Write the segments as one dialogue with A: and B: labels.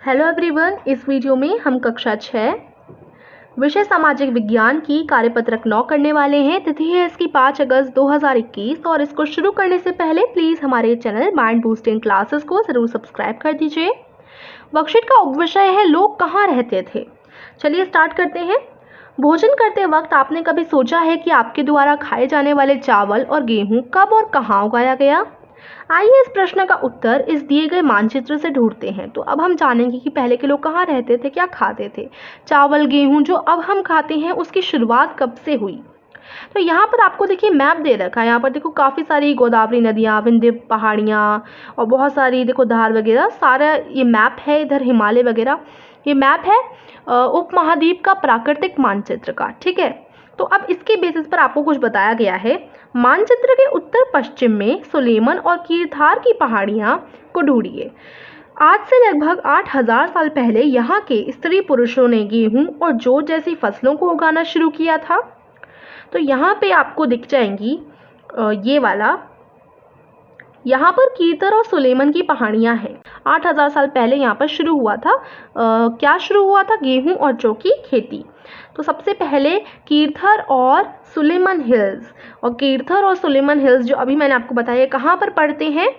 A: Hello everyone, इस video में हम कक्षा 6 विषय सामाजिक विज्ञान की कार्यपत्रक 9 करने वाले हैं। तिथि है इसकी 5 अगस्त 2021 और इसको शुरू करने से पहले प्लीज़ हमारे चैनल माइंड बूस्टिंग क्लासेस को ज़रूर सब्सक्राइब कर दीजिए। वर्कशीट का उपविषय है लोग कहाँ रहते थे। चलिए स्टार्ट करते हैं। भोजन करते वक्त आपने कभी सोचा है कि आपके द्वारा खाए जाने वाले चावल और गेहूँ कब और कहाँ उगाया गया? आइए इस प्रश्न का उत्तर इस दिए गए मानचित्र से ढूंढते हैं। तो अब हम जानेंगे कि पहले के लोग कहाँ रहते थे, क्या खाते थे। चावल गेहूं जो अब हम खाते हैं उसकी शुरुआत कब से हुई। तो यहाँ पर आपको देखिए मैप दे रखा है। यहाँ पर देखो काफ़ी सारी गोदावरी नदियाँ, विंध्य पहाड़ियाँ और बहुत सारी देखो धार वगैरह, सारा ये मैप है। इधर हिमालय वगैरह, ये मैप है उपमहाद्वीप का प्राकृतिक मानचित्र का। ठीक है, तो अब इसके बेसिस पर आपको कुछ बताया गया है। मानचित्र के उत्तर पश्चिम में सुलेमन और कीरथार की पहाड़ियां को ढूंढिए। आज से लगभग 8000 साल पहले यहाँ के स्त्री पुरुषों ने गेहूं और जौ जैसी फसलों को उगाना शुरू किया था। तो यहाँ पे आपको दिख जाएंगी ये वाला, यहाँ पर कीरथर और सुलेमन की पहाड़ियाँ हैं। 8000 साल पहले यहाँ पर शुरू हुआ था क्या शुरू हुआ था? गेहूं और जौ की खेती। तो सबसे पहले कीरथर और सुलेमन हिल्स, और कीरथर और सुलेमन हिल्स जो अभी मैंने आपको बताया कहाँ पर पड़ते हैं,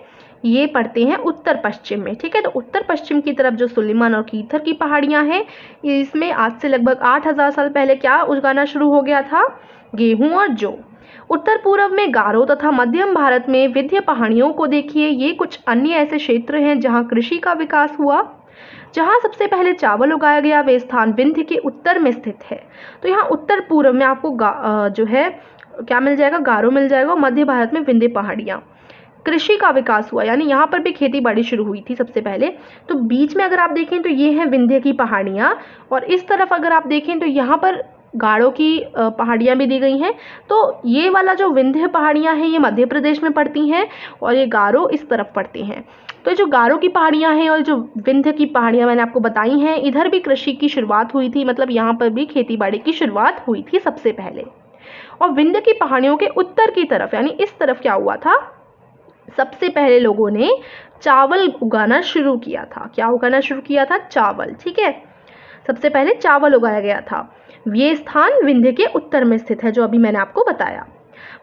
A: ये पड़ते हैं उत्तर पश्चिम में। ठीक है, तो उत्तर पश्चिम की तरफ जो सुलेमन और कीरथर की पहाड़ियाँ हैं, इसमें आज से लगभग 8000 साल पहले क्या उगाना शुरू हो गया था? गेहूं और जौ। उत्तर पूर्व में गारो तथा मध्यम भारत में विंध्य पहाड़ियों को देखिए। ये कुछ अन्य ऐसे क्षेत्र हैं जहाँ कृषि का विकास हुआ। जहाँ सबसे पहले चावल उगाया गया वे स्थान विंध्य के उत्तर में स्थित है। तो यहाँ उत्तर पूर्व में आपको जो है क्या मिल जाएगा? गारो मिल जाएगा। और मध्य भारत में विंध्य पहाड़ियाँ। कृषि का विकास हुआ, यानी यहाँ पर भी खेती बाड़ी शुरू हुई थी सबसे पहले। तो बीच में अगर आप देखें तो ये हैं विंध्य की पहाड़ियाँ, और इस तरफ अगर आप देखें तो यहाँ पर गारो की पहाड़ियाँ भी दी गई हैं। तो ये वाला जो विंध्य पहाड़ियाँ हैं ये मध्य प्रदेश में पड़ती हैं, और ये गारो इस तरफ पड़ती हैं। तो जो गारो की पहाड़ियाँ हैं और जो विंध्य की पहाड़ियाँ मैंने आपको बताई हैं, इधर भी कृषि की शुरुआत हुई थी, मतलब यहाँ पर भी खेती बाड़ी की शुरुआत हुई थी सबसे पहले। और विंध्य की पहाड़ियों के उत्तर की तरफ, यानी इस तरफ क्या हुआ था? सबसे पहले लोगों ने चावल उगाना शुरू किया था। क्या उगाना शुरू किया था? चावल। ठीक है, सबसे पहले चावल उगाया गया था। ये स्थान विंध्य के उत्तर में स्थित है, जो अभी मैंने आपको बताया।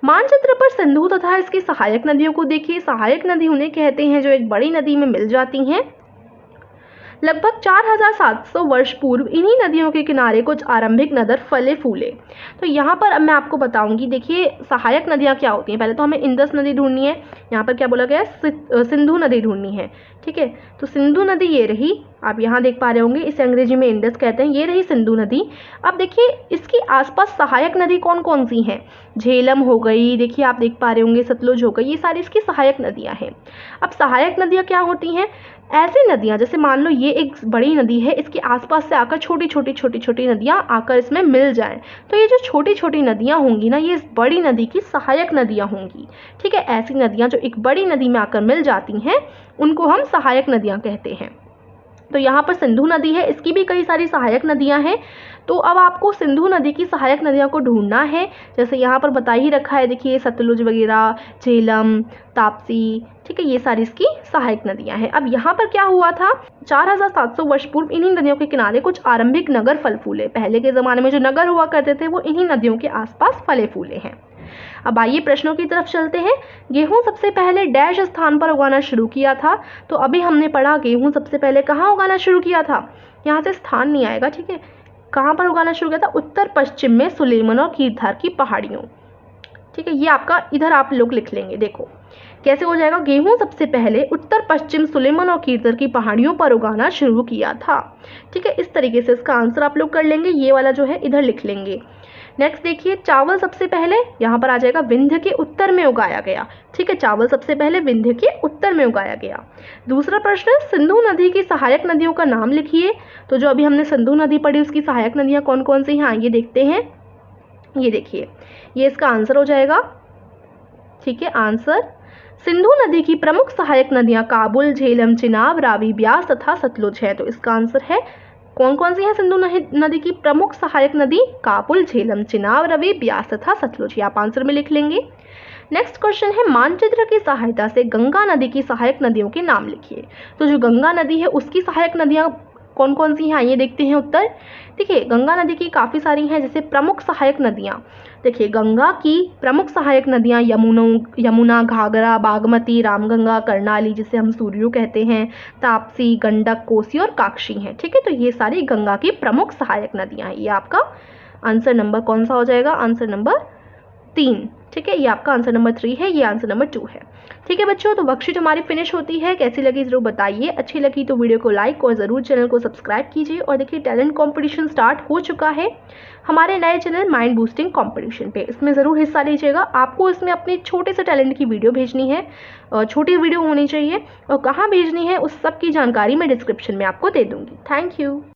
A: मानचित्र पर सिंधु तथा इसकी सहायक नदियों को देखिए। सहायक नदी उन्हें कहते हैं जो एक बड़ी नदी में मिल जाती हैं। लगभग 4700 वर्ष पूर्व इन्हीं नदियों के किनारे कुछ आरंभिक नगर फले फूले। तो यहाँ पर अब मैं आपको बताऊंगी। देखिए सहायक नदियाँ क्या होती हैं। पहले तो हमें इंदस नदी ढूंढनी है। यहाँ पर क्या बोला गया है? सिंधु नदी ढूंढनी है। ठीक है, तो सिंधु नदी ये रही, आप यहाँ देख पा रहे होंगे, इसे अंग्रेजी में इंडस कहते हैं। ये रही सिंधु नदी। अब देखिए इसकी आसपास सहायक नदी कौन कौन सी हैं? झेलम हो गई, देखिए आप देख पा रहे होंगे, सतलुज हो गई, ये सारी इसकी सहायक नदियाँ हैं। अब सहायक नदियाँ क्या होती हैं? ऐसी नदियाँ, जैसे मान लो ये एक बड़ी नदी है, इसके आसपास से आकर छोटी छोटी नदियाँ आकर इसमें मिल जाएं, तो ये जो छोटी छोटी नदियाँ होंगी ना, ये इस बड़ी नदी की सहायक नदियाँ होंगी। ठीक है, ऐसी नदियाँ जो एक बड़ी नदी में आकर मिल जाती हैं उनको हम सहायक नदियाँ कहते हैं। तो यहाँ पर सिंधु नदी है, इसकी भी कई सारी सहायक नदियाँ हैं। तो अब आपको सिंधु नदी की सहायक नदियों को ढूंढना है। जैसे यहाँ पर बता ही रखा है, देखिए सतलुज वगैरह, झेलम, ताप्ती। ठीक है, ये सारी इसकी सहायक नदियाँ हैं। अब यहाँ पर क्या हुआ था? 4700 वर्ष पूर्व इन्हीं नदियों के किनारे कुछ आरंभिक नगर फल फूले। पहले के ज़माने में जो नगर हुआ करते थे वो इन्हीं नदियों के आसपास फले फूले हैं। अब आइए प्रश्नों की तरफ चलते हैं। गेहूं सबसे पहले डैश स्थान पर उगाना शुरू किया था। तो अभी हमने पढ़ा गेहूं सबसे पहले कहाँ उगाना शुरू किया था। यहाँ से स्थान नहीं आएगा। ठीक है, कहाँ पर उगाना शुरू किया था? उत्तर पश्चिम में सुलेमन और कीरथार की पहाड़ियों। ठीक है, ये आपका इधर आप लोग लिख लेंगे। देखो कैसे हो जाएगा? गेहूं सबसे पहले उत्तर पश्चिम सुलेमन और कीरथर की पहाड़ियों पर उगाना शुरू किया था। ठीक है, इस तरीके से इसका आंसर आप लोग कर लेंगे। ये वाला जो है इधर लिख लेंगे। नेक्स्ट देखिए, चावल सबसे पहले यहाँ पर आ जाएगा विंध्य के उत्तर में उगाया गया। ठीक है, चावल सबसे पहले विंध्य के उत्तर में उगाया गया। दूसरा प्रश्न, सिंधु नदी की सहायक नदियों का नाम लिखिए। तो जो अभी हमने सिंधु नदी पढ़ी उसकी सहायक नदियाँ कौन कौन सी हैं, आइए देखते हैं। ये देखिए, ये इसका आंसर हो जाएगा। ठीक है, आंसर सिंधु नदी की प्रमुख सहायक नदियाँ काबुल, झेलम, चिनाब, रावी, ब्यास तथा सतलुज है। तो इसका आंसर है कौन कौन सी है सिंधु नदी की प्रमुख सहायक नदी? काबुल, झेलम, चिनाब, रावी, ब्यास तथा सतलुज। ये आप आंसर में लिख लेंगे। नेक्स्ट क्वेश्चन है, मानचित्र की सहायता से गंगा नदी की सहायक नदियों के नाम लिखिए। तो जो गंगा नदी है उसकी सहायक नदियाँ कौन कौन सी हैं आइए देखते हैं उत्तर। देखिए गंगा नदी की काफ़ी सारी हैं, जैसे प्रमुख सहायक नदियाँ। देखिए गंगा की प्रमुख सहायक नदियाँ यमुना, घाघरा, बागमती, रामगंगा, कर्णाली जिसे हम सूर्यो कहते हैं, ताप्ती, गंडक, कोसी और काक्षी हैं। ठीक है, तो ये सारी गंगा की प्रमुख सहायक नदियाँ हैं। ये आपका आंसर नंबर कौन सा हो जाएगा? Answer number 3। ठीक है, ये आपका आंसर नंबर 3 है, ये आंसर नंबर 2 है। ठीक है बच्चों, तो वर्कशीट हमारी फिनिश होती है। कैसी लगी ज़रूर बताइए। अच्छी लगी तो वीडियो को लाइक और ज़रूर चैनल को सब्सक्राइब कीजिए। और देखिए टैलेंट कंपटीशन स्टार्ट हो चुका है हमारे नए चैनल माइंड बूस्टिंग कंपटीशन पे, इसमें ज़रूर हिस्सा लीजिएगा। आपको इसमें अपने छोटे से टैलेंट की वीडियो भेजनी है, छोटी वीडियो होनी चाहिए, और कहाँ भेजनी है उस सब की जानकारी मैं डिस्क्रिप्शन में आपको दे दूँगी। Thank you.